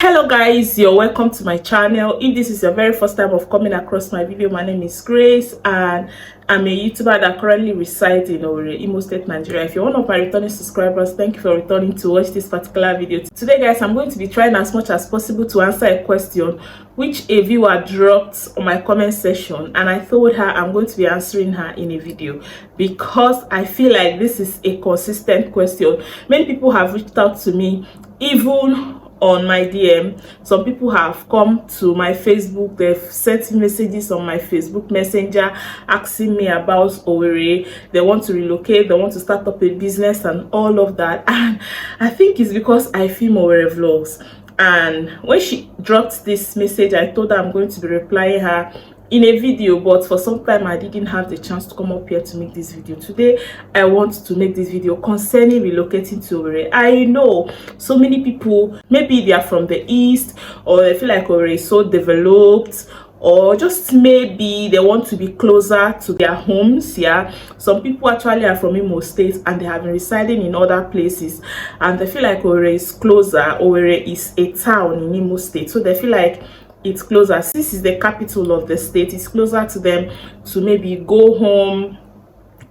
Hello guys, you're welcome to my channel. If this is your very first time of coming across my video, my name is Grace and I'm a YouTuber that currently resides in Owerri, Imo State, Nigeria. If you're one of my returning subscribers, thank you for returning to watch this particular video. Today guys, I'm going to be trying as much as possible to answer a question which a viewer dropped on my comment section, and I told her I'm going to be answering her in a video because I feel like this is a consistent question. Many people have reached out to me, even on my DM. Some people have come to my Facebook, they've sent messages on my Facebook Messenger asking me about Owerri. They want to relocate, they want to start up a business and all of that, and I think it's because I film Owerri Vlogs. And when she dropped this message, I told her I'm going to be replying her in a video, but for some time I didn't have the chance to come up here to make this video. Today I want to make this video concerning relocating to Owerri. I know so many people, maybe they are from the east, or they feel like Owerri is so developed, or just maybe they want to be closer to their homes. Yeah, some people actually are from Imo State and they have been residing in other places and they feel like Owerri is closer. Owerri is a town in Imo State, so they feel like it's closer. This is the capital of the state. It's closer to them to maybe go home,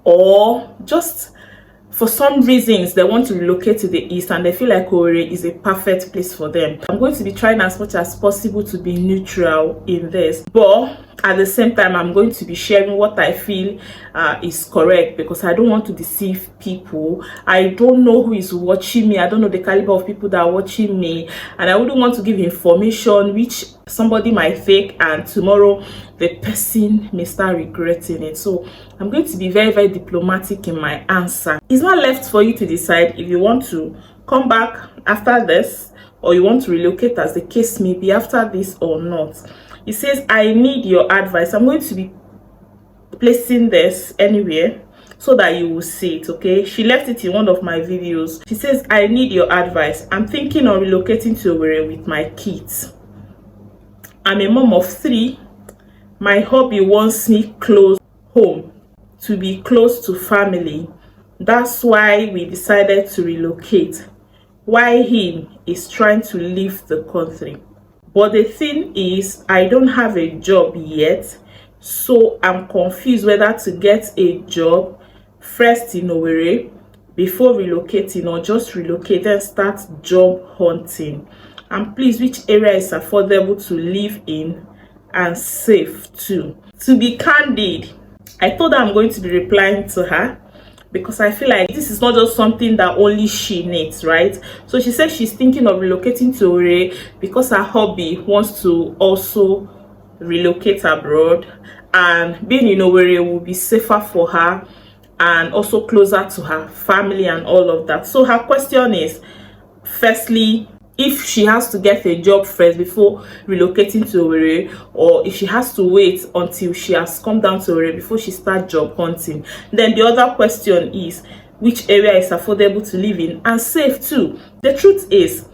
or just for some reasons they want to relocate to the east and they feel like Owerri is a perfect place for them. I'm going to be trying as much as possible to be neutral in this, but at the same time I'm going to be sharing what I feel is correct, because I don't want to deceive people. I don't know who is watching me. I don't know the caliber of people that are watching me, and I wouldn't want to give information which somebody might fake and tomorrow the person may start regretting it. So I'm going to be very diplomatic in my answer. It's not left for you to decide if you want to come back after this or you want to relocate, as the case may be, after this or not. It says, I need your advice. I'm going to be placing this anywhere so that you will see it. Okay, she left it in one of my videos. She says, I need your advice. I'm thinking of relocating to Owerri with my kids. I'm a mom of 3. My hubby wants me close home, to be close to family. That's why we decided to relocate, while him is trying to leave the country. But the thing is, I don't have a job yet, so I'm confused whether to get a job first in Owerri before relocating, or just relocate and start job hunting. And please, which area is affordable to live in and safe too? To be candid, I told her I'm going to be replying to her because I feel like this is not just something that only she needs, right? So she said she's thinking of relocating to Owerri because her hubby wants to also relocate abroad, and being in Owerri will be safer for her and also closer to her family and all of that. So her question is, firstly, if she has to get a job first before relocating to Owerri, or if she has to wait until she has come down to Owerri before she starts job hunting. Then the other question is, which area is affordable to live in and safe too? The truth is,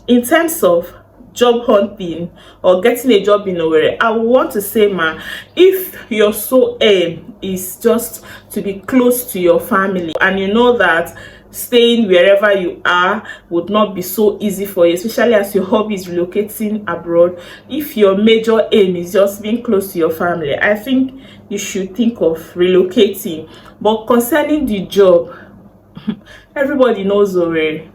in terms of job hunting or getting a job in Owerri, I want to say, ma, if your sole aim is just to be close to your family, and you know that staying wherever you are would not be so easy for you, especially as your hobby is relocating abroad. If your major aim is just being close to your family, I think you should think of relocating. But concerning the job, everybody knows Owerri,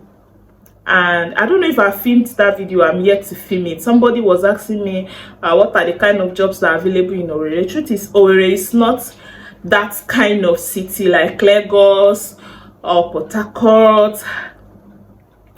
and I don't know if I filmed that video. I'm yet to film it. Somebody was asking me what are the kind of jobs that are available in Owerri. The truth is, Owerri is not that kind of city like Lagos or Port Harcourt,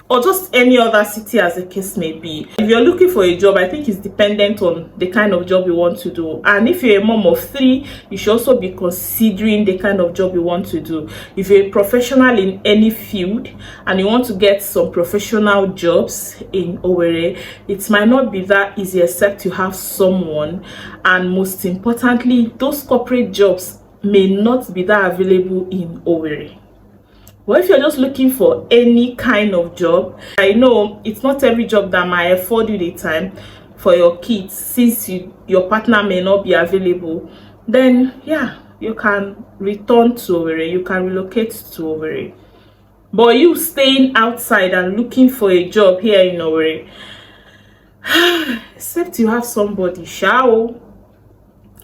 or just any other city as the case may be. If you're looking for a job, I think it's dependent on the kind of job you want to do. And if you're a mom of 3, you should also be considering the kind of job you want to do. If you're a professional in any field and you want to get some professional jobs in Owerri, it might not be that easy except you have someone. And most importantly, those corporate jobs may not be that available in Owerri. But if you're just looking for any kind of job, I know it's not every job that might afford you the time for your kids, since your partner may not be available. Then yeah, you can return to Owerri, you can relocate to Owerri. But you staying outside and looking for a job here in Owerri, Except you have somebody,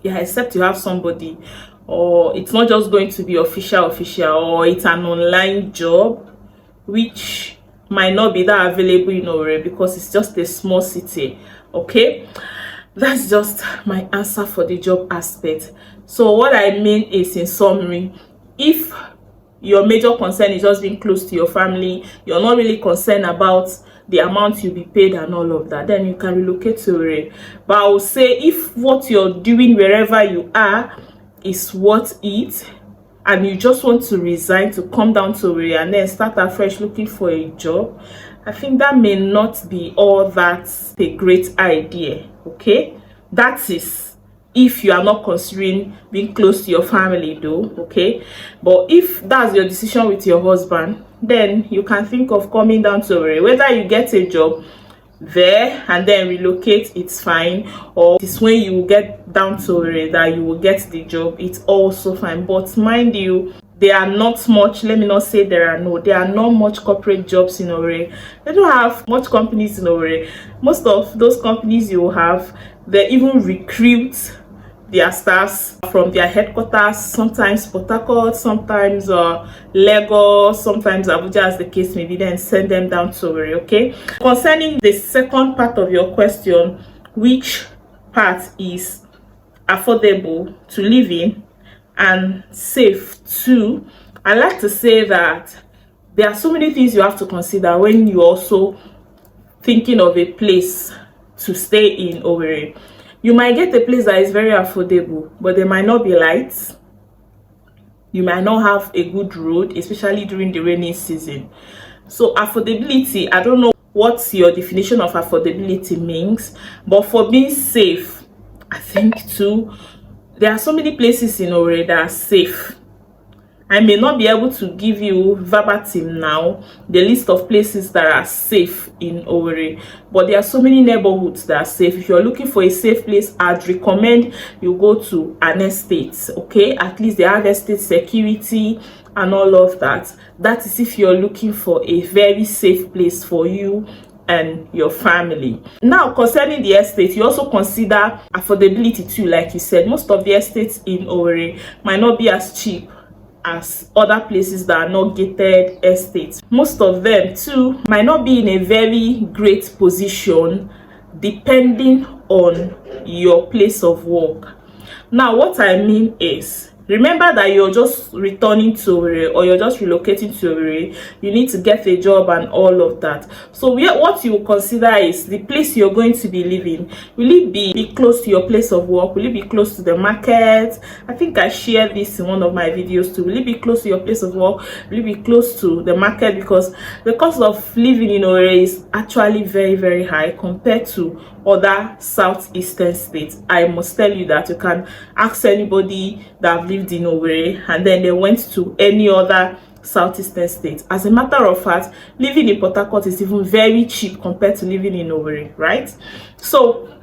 yeah, except you have somebody, or it's not just going to be official, or it's an online job, which might not be that available in Owerri because it's just a small city. Okay, that's just my answer for the job aspect. So what I mean is, in summary, if your major concern is just being close to your family, you're not really concerned about the amount you'll be paid and all of that, then you can relocate to Owerri. But I will say, if what you're doing wherever you are is worth it, and you just want to resign to come down to Owerri and then start afresh looking for a job, I think that may not be all that a great idea. Okay, that is if you are not considering being close to your family though. Okay, but if that's your decision with your husband, then you can think of coming down to Owerri. Whether you get a job there and then relocate, it's fine, or it's when you get down to Owerri that you will get the job, it's also fine. But mind you, there are not much, let me not say there are not much corporate jobs in Owerri. They don't have much companies in Owerri. Most of those companies you have, they even recruit their staffs from their headquarters, sometimes Port Harcourt, sometimes Lagos, sometimes Abuja, as the case may be, then send them down to Owerri. Okay, concerning the second part of your question, which part is affordable to live in and safe too, I like to say that there are so many things you have to consider when you're also thinking of a place to stay in Owerri. You might get a place that is very affordable, but there might not be lights. You might not have a good road, especially during the rainy season. So affordability, I don't know what your definition of affordability means, but for being safe, I think too, there are so many places in Owerri that are safe. I may not be able to give you verbatim now the list of places that are safe in Owerri, but there are so many neighborhoods that are safe. If you're looking for a safe place, I'd recommend you go to an estate. Okay, at least they have estate security and all of that. That is if you're looking for a very safe place for you and your family. Now, concerning the estate, you also consider affordability too. Like you said, most of the estates in Owerri might not be as cheap as other places that are not gated estates. Most of them too might not be in a very great position depending on your place of work. Now, what I mean is, remember that you're just returning to Owerri or you're just relocating to Owerri. You need to get a job and all of that. So what you consider is the place you're going to be living. Will it be close to your place of work? Will it be close to the market? I think I shared this in one of my videos too. Will it be close to your place of work? Will it be close to the market? Because the cost of living in Owerri is actually very, very high compared to other southeastern states. I must tell you that. You can ask anybody that have lived in Owerri and then they went to any other southeastern state. As a matter of fact, living in Port Harcourt is even very cheap compared to living in Owerri, right? So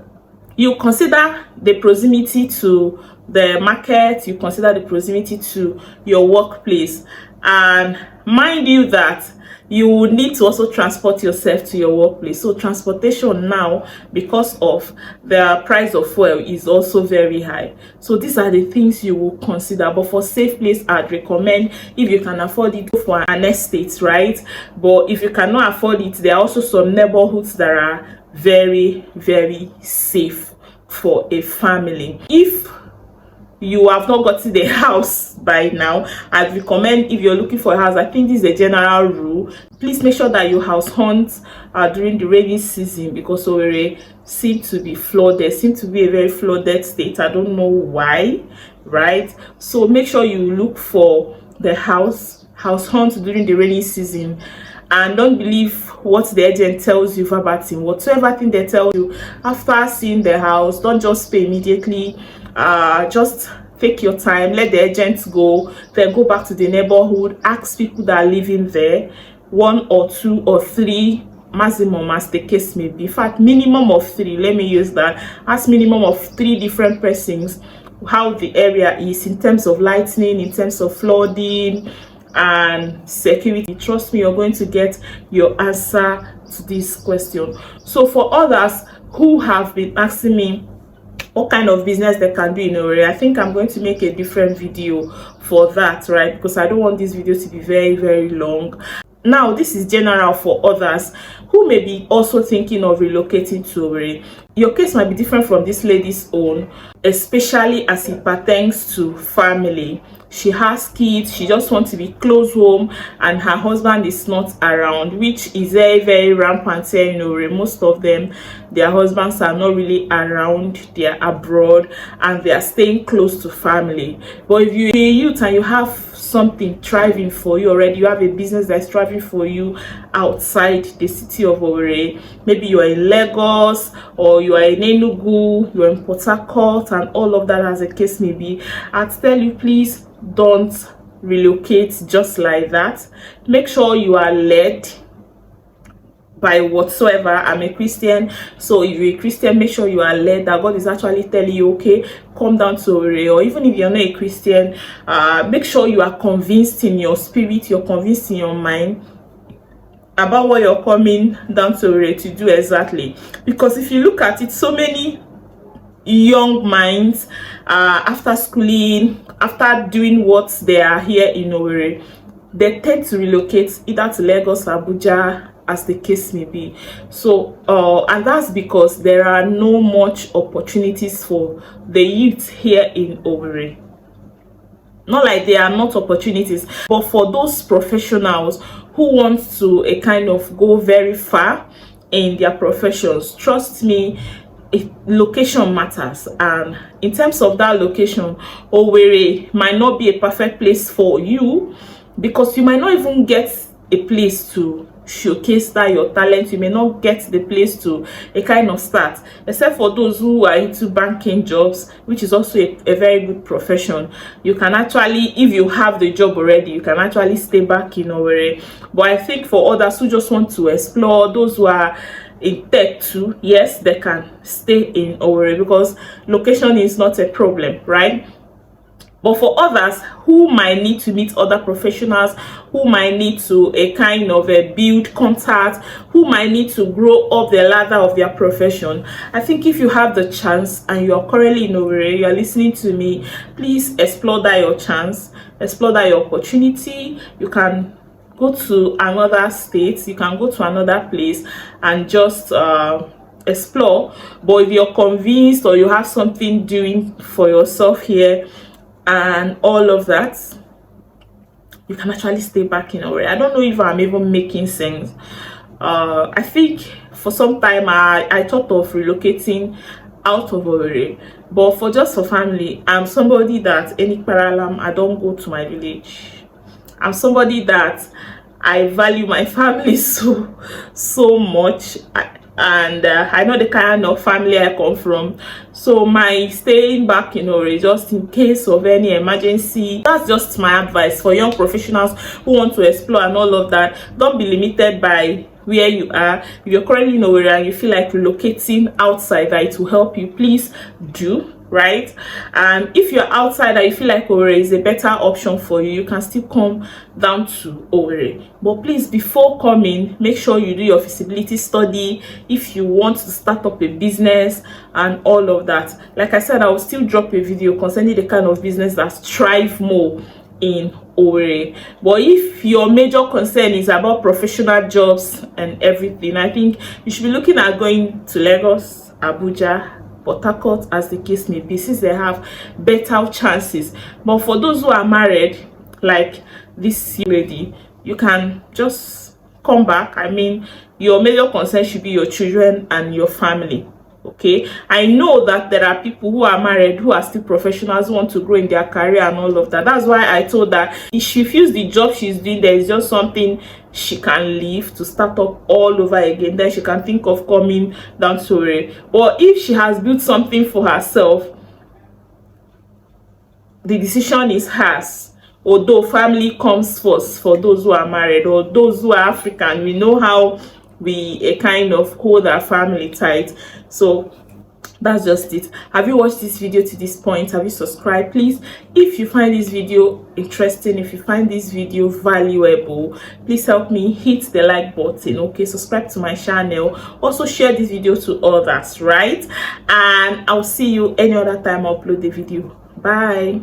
you consider the proximity to the market, you consider the proximity to your workplace, and mind you that you will need to also transport yourself to your workplace. So transportation now, because of the price of fuel, is also very high. So these are the things you will consider. But for safe place, I'd recommend, if you can afford it, go for an estate, right? But if you cannot afford it, there are also some neighborhoods that are very, very safe for a family. If you have not gotten the house by now, I'd recommend, if you're looking for a house, I think this is a general rule, please make sure that you house hunt during the rainy season, because Owerri seems to be flooded, seems to be a very flooded state. I don't know why, right? So make sure you look for the house hunt during the rainy season, and don't believe what the agent tells you verbatim. Whatever thing they tell you, after seeing the house, don't just pay immediately. Just take your time, let the agents go, then go back to the neighborhood, ask people that are living there, 1 or 2 or 3 maximum, as the case may be. In fact, minimum of 3, let me use that. Ask minimum of 3 different persons how the area is in terms of lighting, in terms of flooding and security. Trust me, you're going to get your answer to this question. So for others, who have been asking me what kind of business they can do in Owerri. I think I'm going to make a different video for that, right? Because I don't want this video to be very, very long. Now, this is general for others who may be also thinking of relocating to Owerri. Your case might be different from this lady's own, especially as it pertains to family. She has kids, she just wants to be close home, and her husband is not around, which is very, very rampant here in Owerri. Most of them, their husbands are not really around, they are abroad, and they are staying close to family. But if you're a youth and you have something thriving for you already, you have a business that's thriving for you outside the city of Owerri, maybe you are in Lagos or you are in Enugu, you are in Port Harcourt, and all of that as the case may be, I'd tell you, please don't relocate just like that. Make sure you are led by whatsoever. I'm a Christian, so if you're a Christian, make sure you are led that God is actually telling you, okay, come down to Owerri. Or even if you're not a Christian, make sure you are convinced in your spirit, you're convinced in your mind about what you're coming down to Owerri to do exactly. Because if you look at it, so many young minds, after schooling, after doing what they are here in Owerri, they tend to relocate either to Lagos, Abuja, as the case may be. So and that's because there are no much opportunities for the youth here in Owerri. Not like there are not opportunities, but for those professionals who want to kind of go very far in their professions, trust me, location matters. And in terms of that location, Owerri might not be a perfect place for you, because you might not even get a place to showcase that your talent. You may not get the place to a kind of start, except for those who are into banking jobs, which is also a very good profession. You can actually, if you have the job already, you can actually stay back in Owerri. But I think for others who just want to explore, those who are in tech too, yes, they can stay in Owerri because location is not a problem, right? But for others who might need to meet other professionals, who might need to kind of build contact, who might need to grow up the ladder of their profession, I think if you have the chance and you are currently in Owerri, you are listening to me, please explore that your chance, explore that your opportunity. You can go to another state, you can go to another place and just explore. But if you're convinced or you have something doing for yourself here and all of that, you can actually stay back in Owerri. I don't know if I'm even making sense. I think for some time I thought of relocating out of Owerri, but for family, I'm somebody that any paralam, I don't go to my village. I'm somebody that I value my family so much. I know the kind of family I come from, so my staying back in Owerri just in case of any emergency. That's just my advice for young professionals who want to explore and all of that. Don't be limited by where you are. If you're currently in Owerri and you feel like relocating outside, that it will help you, please do, right? And if you're outside and you feel like Owerri is a better option for you, you can still come down to Owerri. But please, before coming, make sure you do your feasibility study if you want to start up a business and all of that. Like I said, I will still drop a video concerning the kind of business that thrive more in Owerri. But if your major concern is about professional jobs and everything, I think you should be looking at going to Lagos, Abuja, Port Harcourt, as the case may be, since they have better chances. But for those who are married, like this lady, you can just come back. I mean, your major concern should be your children and your family. Okay, I know that there are people who are married who are still professionals, who want to grow in their career and all of that. That's why I told her if she feels the job she's doing there is just something she can leave to start up all over again, then she can think of coming down to Owerri. Or if she has built something for herself, the decision is hers. Although family comes first for those who are married or those who are African, we know how we kind of hold our family tight. So That's just it. Have you watched this video to this point? Have you subscribed? Please, if you find this video interesting, if you find this video valuable, please help me hit the like button. Okay, subscribe to my channel, also share this video to others, right? And I'll see you any other time I upload the video. Bye.